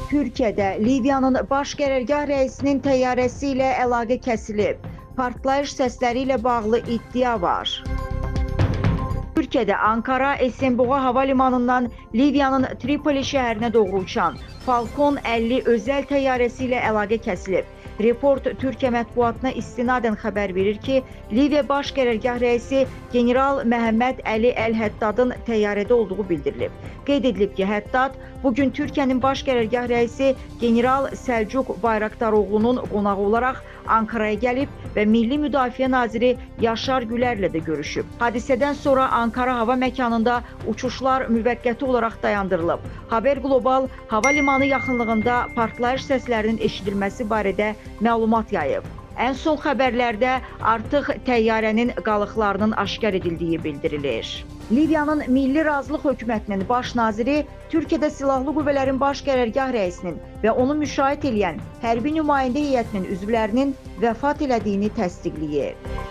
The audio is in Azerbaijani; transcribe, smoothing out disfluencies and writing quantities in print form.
Türkiyədə Liviyanın baş qərargah rəisinin təyyarəsi ilə əlaqə kəsilib. Partlayış səsləri ilə bağlı iddia var. Türkiyədə Ankara Esenboğa hava limanından Liviyanın Tripoli şəhərinə doğru uçan Falcon 50 özəl təyyarəsi ilə əlaqə kəsilib. Report Türkiyə mətbuatına istinadən xəbər verir ki, Liviya baş qərargah rəisi General Məhəmməd Əli Əl-Həddadın təyyarədə olduğu bildirilib. Qeyd edilib ki, Həddad bugün Türkiyənin baş qərargah rəisi General Səlcuq Bayraktaroğlu'nun qonağı olaraq Ankara'ya gəlib və Milli Müdafiə naziri Yaşar Gülərlə də görüşüb. Hadisədən sonra Ankara hava məkanında uçuşlar müvəqqəti olaraq dayandırılıb. Haber Global hava limanı yaxınlığında partlayış səslərinin eşidilməsi barədə məlumat yayıb. Ən son xəbərlərdə artıq təyyarənin qalıqlarının aşkar edildiyi bildirilir. Liviyanın Milli Razılıq Hökumətinin baş naziri Türkiyədə Silahlı Qüvvələrin baş qərargah rəisinin və onu müşayiət edən hərbi nümayəndə heyətinin üzvlərinin vəfat elədiyini təsdiqləyib.